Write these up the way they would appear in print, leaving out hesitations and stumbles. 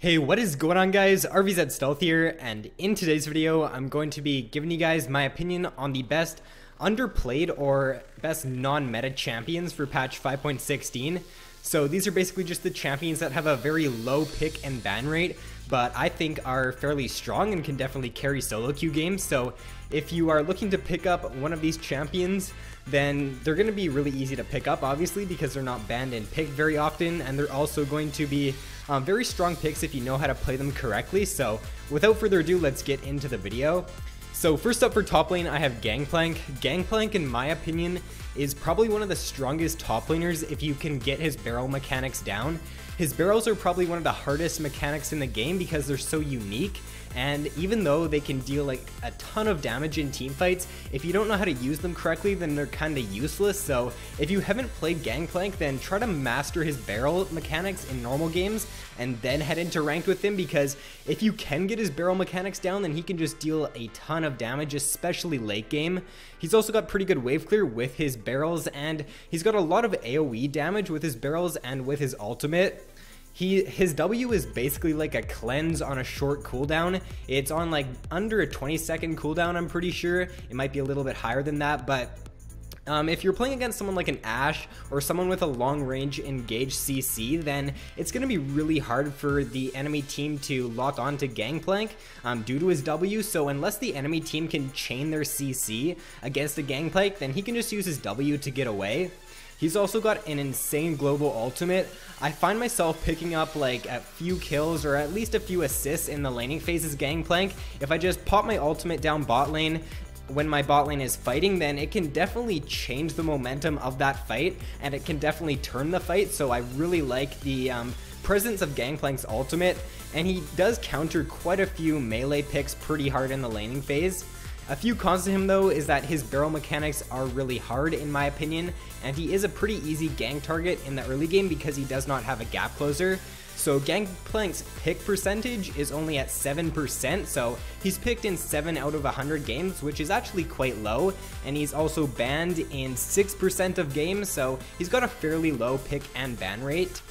Hey, what is going on, guys? RvzStealth here, and in today's video I'm going to be giving you guys my opinion on the best underplayed or best non-meta champions for patch 5.16. So these are basically just the champions that have a very low pick and ban rate, but I think are fairly strong and can definitely carry solo queue games. So if you are looking to pick up one of these champions, then they're going to be really easy to pick up, obviously, because they're not banned and picked very often, and they're also going to be very strong picks if you know how to play them correctly. So without further ado, let's get into the video. So first up for top lane, I have Gangplank. Gangplank, in my opinion, is probably one of the strongest top laners if you can get his barrel mechanics down. His barrels are probably one of the hardest mechanics in the game because they're so unique, and even though they can deal like a ton of damage in team fights, if you don't know how to use them correctly, then they're kind of useless. So if you haven't played Gangplank, then try to master his barrel mechanics in normal games and then head into ranked with him, because if you can get his barrel mechanics down, then he can just deal a ton of damage, especially late game. He's also got pretty good wave clear with his barrels, and he's got a lot of AoE damage with his barrels and with his ultimate. His W is basically like a cleanse on a short cooldown. It's on like under a 20-second cooldown, I'm pretty sure. It might be a little bit higher than that, but if you're playing against someone like an Ashe or someone with a long range engaged CC, then it's going to be really hard for the enemy team to lock on to Gangplank due to his W. So unless the enemy team can chain their CC against a Gangplank, then he can just use his W to get away. He's also got an insane global ultimate. I find myself picking up like a few kills or at least a few assists in the laning phases Gangplank. If I just pop my ultimate down bot lane when my bot lane is fighting, then it can definitely change the momentum of that fight, and it can definitely turn the fight. So I really like the presence of Gangplank's ultimate, and he does counter quite a few melee picks pretty hard in the laning phase. A few cons to him though is that his barrel mechanics are really hard in my opinion, and he is a pretty easy gank target in the early game because he does not have a gap closer. So Gangplank's pick percentage is only at 7%, so he's picked in 7 out of 100 games, which is actually quite low, and he's also banned in 6% of games, so he's got a fairly low pick and ban rate.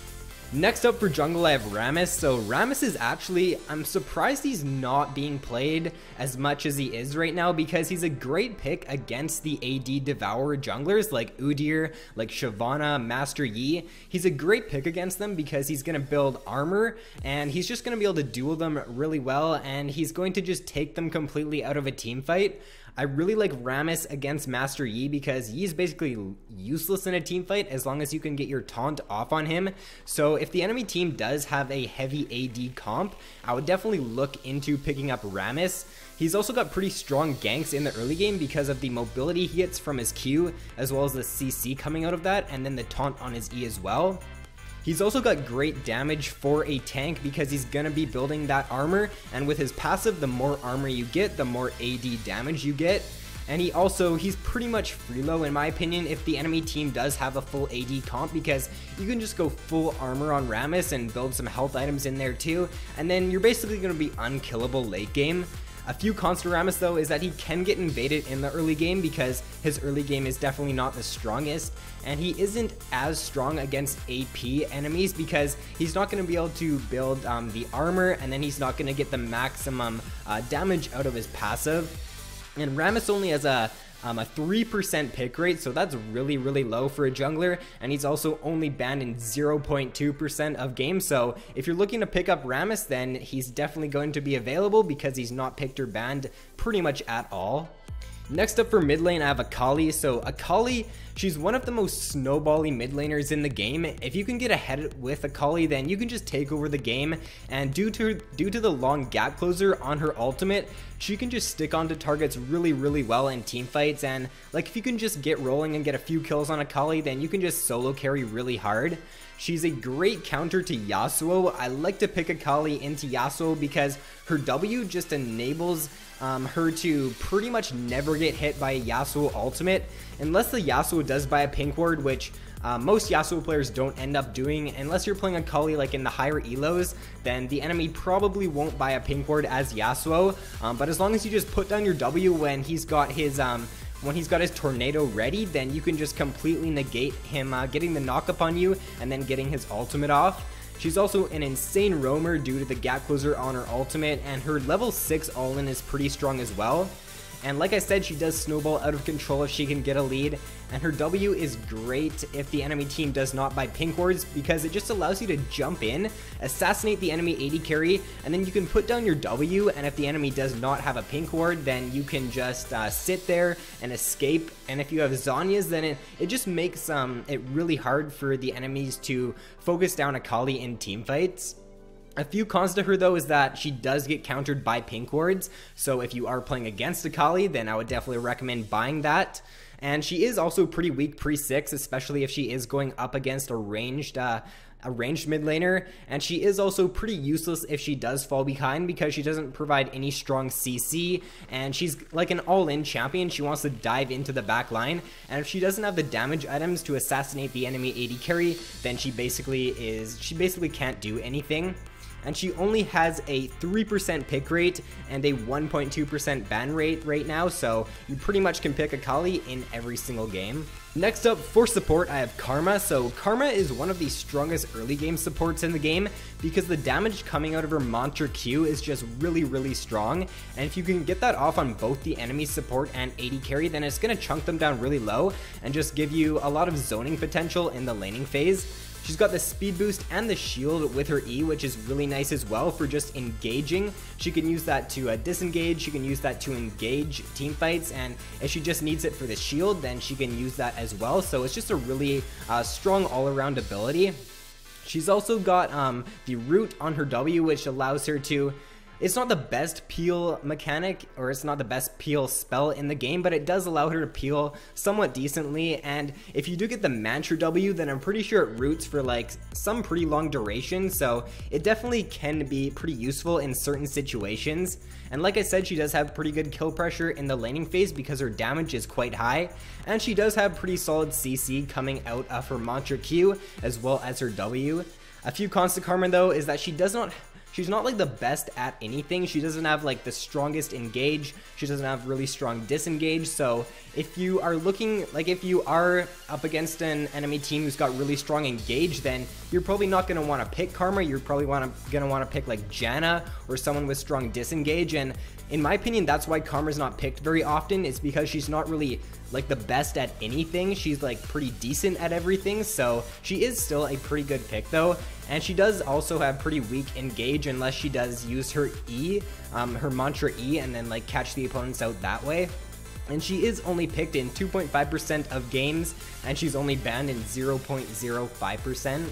Next up for jungle, I have RvzStealth. So RvzStealth is actually, I'm surprised he's not being played as much as he is right now, because he's a great pick against the AD Devourer junglers like Udyr, like Shyvana, Master Yi. He's a great pick against them because he's going to build armor, and he's just going to be able to duel them really well, and he's going to just take them completely out of a team fight. I really like RvzStealth against Master Yi because Yi is basically useless in a team fight as long as you can get your taunt off on him. So if the enemy team does have a heavy AD comp, I would definitely look into picking up RvzStealth. He's also got pretty strong ganks in the early game because of the mobility he gets from his Q, as well as the CC coming out of that, and then the taunt on his E as well. He's also got great damage for a tank because he's going to be building that armor, and with his passive, the more armor you get, the more AD damage you get. And he's pretty much free low in my opinion if the enemy team does have a full AD comp, because you can just go full armor on RvzStealth and build some health items in there too, and then you're basically going to be unkillable late game. A few cons to RvzStealth though is that he can get invaded in the early game because his early game is definitely not the strongest, and he isn't as strong against AP enemies because he's not going to be able to build the armor, and then he's not going to get the maximum damage out of his passive. And RvzStealth only has a 3% pick rate, so that's really low for a jungler, and he's also only banned in 0.2% of games. So if you're looking to pick up RvzStealth, then he's definitely going to be available because he's not picked or banned pretty much at all. Next up for mid lane, I have Akali. So Akali, she's one of the most snowbally mid laners in the game. If you can get ahead with Akali, then you can just take over the game, and due to the long gap closer on her ultimate, she can just stick onto targets really well in team fights. And like, if you can just get rolling and get a few kills on Akali, then you can just solo carry really hard. She's a great counter to Yasuo. I like to pick Akali into Yasuo because her W just enables her to pretty much never get hit by a Yasuo ultimate, unless the Yasuo does buy a pink ward, which most Yasuo players don't end up doing. Unless you're playing Akali like in the higher elos, then the enemy probably won't buy a pink ward as Yasuo, but as long as you just put down your W when he's got his tornado ready, then you can just completely negate him getting the knock up on you and then getting his ultimate off. She's also an insane roamer due to the gap closer on her ultimate, and her level 6 all-in is pretty strong as well. And like I said, she does snowball out of control if she can get a lead, and her W is great if the enemy team does not buy pink wards, because it just allows you to jump in, assassinate the enemy AD carry, and then you can put down your W, and if the enemy does not have a pink ward, then you can just sit there and escape. And if you have Zhonya's, then it just makes it really hard for the enemies to focus down Akali in teamfights. A few cons to her though is that she does get countered by pink wards, so if you are playing against Akali, then I would definitely recommend buying that. And she is also pretty weak pre-6, especially if she is going up against a ranged mid laner, and she is also pretty useless if she does fall behind because she doesn't provide any strong CC, and she's like an all-in champion. She wants to dive into the back line, and if she doesn't have the damage items to assassinate the enemy AD carry, then she basically can't do anything. And she only has a 3% pick rate and a 1.2% ban rate right now, so you pretty much can pick Akali in every single game. Next up, for support, I have Karma. So Karma is one of the strongest early game supports in the game because the damage coming out of her mantra Q is just really strong, and if you can get that off on both the enemy support and AD carry, then it's going to chunk them down really low and just give you a lot of zoning potential in the laning phase. She's got the speed boost and the shield with her E, which is really nice as well for just engaging. She can use that to disengage, she can use that to engage team fights, and if she just needs it for the shield, then she can use that as well. So it's just a really strong all-around ability. She's also got the root on her W, which allows her to... It's not the best peel mechanic, or it's not the best peel spell in the game, but it does allow her to peel somewhat decently, and if you do get the mantra W, then I'm pretty sure it roots for like some pretty long duration, so it definitely can be pretty useful in certain situations. And like I said, she does have pretty good kill pressure in the laning phase because her damage is quite high, and she does have pretty solid CC coming out of her mantra Q as well as her W. A few cons to Karma though is that she's not like the best at anything. She doesn't have like the strongest engage. She doesn't have really strong disengage. So if you are if you are up against an enemy team who's got really strong engage, then you're probably not going to want to pick Karma. You're probably going to want to pick like Janna or someone with strong disengage. And in my opinion, that's why Karma's not picked very often. It's because she's not really like the best at anything. She's like pretty decent at everything. So she is still a pretty good pick though. And she does also have pretty weak engage unless she does use her E, her mantra E, and then like catch the opponents out that way. And she is only picked in 2.5% of games, and she's only banned in 0.05%.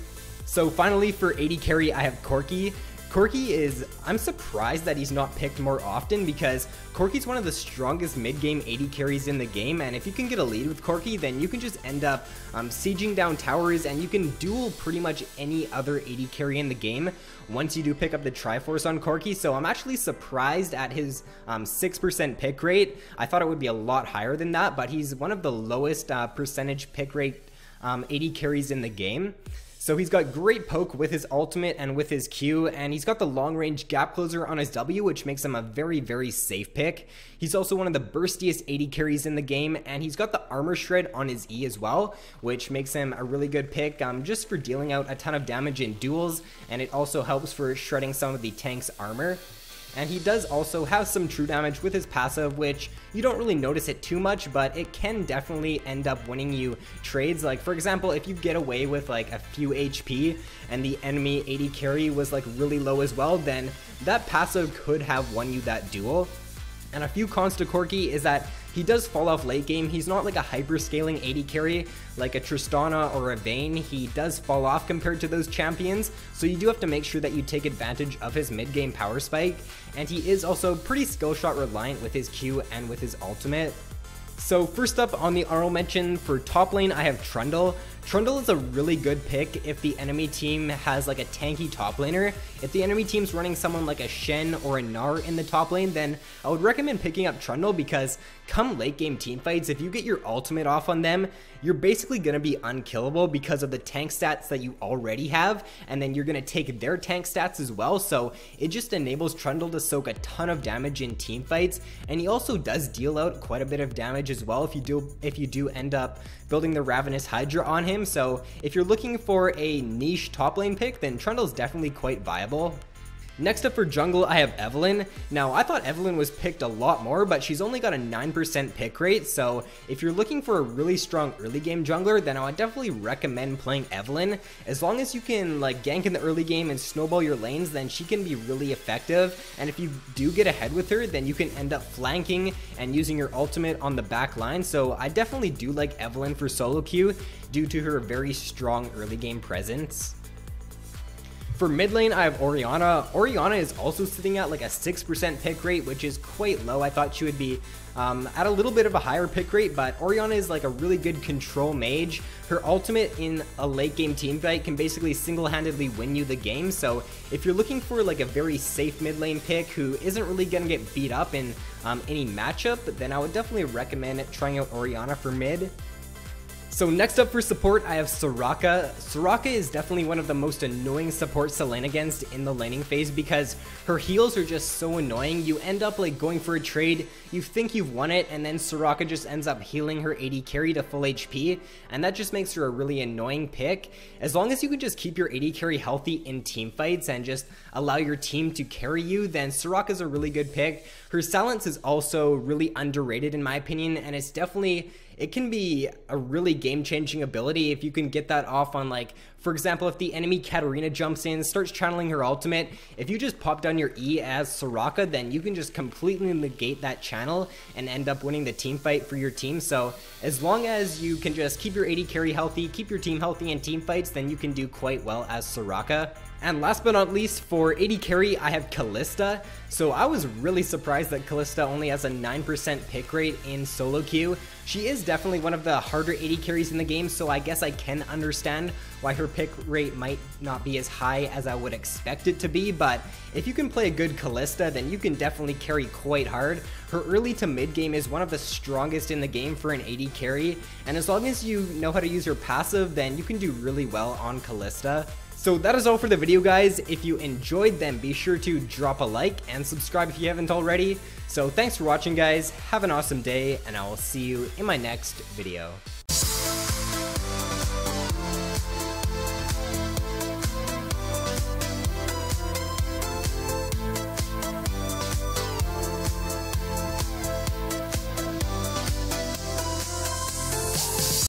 So finally for AD carry, I have Corki. Corki I'm surprised that he's not picked more often because Corki's one of the strongest mid-game AD carries in the game, and if you can get a lead with Corki, then you can just end up sieging down towers, and you can duel pretty much any other AD carry in the game once you do pick up the Triforce on Corki. So I'm actually surprised at his 6% pick rate. I thought it would be a lot higher than that, but he's one of the lowest percentage pick rate AD carries in the game. So he's got great poke with his ultimate and with his Q, and he's got the long range gap closer on his W, which makes him a very safe pick. He's also one of the burstiest AD carries in the game, and he's got the armor shred on his E as well, which makes him a really good pick just for dealing out a ton of damage in duels, and it also helps for shredding some of the tank's armor. And he does also have some true damage with his passive, which you don't really notice it too much, but it can definitely end up winning you trades. Like for example, if you get away with like a few HP and the enemy AD carry was like really low as well, then that passive could have won you that duel. And a few cons to Corki is that he does fall off late game. He's not like a hyper scaling AD carry like a Tristana or a Vayne. He does fall off compared to those champions, so you do have to make sure that you take advantage of his mid game power spike. And he is also pretty skill shot reliant with his Q and with his ultimate. So first up on the honorable mention for top lane, I have Trundle. Trundle is a really good pick if the enemy team has like a tanky top laner. If the enemy team's running someone like a Shen or a Gnar in the top lane, then I would recommend picking up Trundle, because come late game teamfights, if you get your ultimate off on them, you're basically going to be unkillable because of the tank stats that you already have, and then you're going to take their tank stats as well. So it just enables Trundle to soak a ton of damage in teamfights, and he also does deal out quite a bit of damage as well if you do end up building the Ravenous Hydra on him. game, so if you're looking for a niche top lane pick, then Trundle's definitely quite viable. Next up for jungle, I have Evelynn. Now, I thought Evelynn was picked a lot more, but she's only got a 9% pick rate, so if you're looking for a really strong early game jungler, then I would definitely recommend playing Evelynn. As long as you can like gank in the early game and snowball your lanes, then she can be really effective, and if you do get ahead with her, then you can end up flanking and using your ultimate on the back line, so I definitely do like Evelynn for solo queue due to her very strong early game presence. For mid lane, I have Orianna. Orianna is also sitting at like a 6% pick rate, which is quite low. I thought she would be at a little bit of a higher pick rate, but Orianna is like a really good control mage. Her ultimate in a late game team fight can basically single-handedly win you the game. So if you're looking for like a very safe mid lane pick who isn't really gonna get beat up in any matchup, then I would definitely recommend trying out Orianna for mid. So next up for support, I have Soraka. Soraka is definitely one of the most annoying supports to lane against in the laning phase because her heals are just so annoying. You end up like going for a trade, you think you've won it, and then Soraka just ends up healing her AD carry to full HP, and that just makes her a really annoying pick. As long as you can just keep your AD carry healthy in team fights and just allow your team to carry you, then Soraka's a really good pick. Her silence is also really underrated in my opinion, and it can be a really game-changing ability if you can get that off on, like, for example, if the enemy Katarina jumps in, starts channeling her ultimate, if you just pop down your E as Soraka, then you can just completely negate that channel and end up winning the team fight for your team. So as long as you can just keep your AD carry healthy, keep your team healthy in team fights, then you can do quite well as Soraka. And last but not least, for AD carry, I have Kalista. So I was really surprised that Kalista only has a 9% pick rate in solo queue. She is definitely one of the harder AD carries in the game, so I guess I can understand why her pick rate might not be as high as I would expect it to be, but if you can play a good Kalista, then you can definitely carry quite hard. Her early to mid game is one of the strongest in the game for an AD carry, and as long as you know how to use her passive, then you can do really well on Kalista. So that is all for the video, guys. If you enjoyed, then be sure to drop a like and subscribe if you haven't already. So thanks for watching, guys. Have an awesome day, and I will see you in my next video.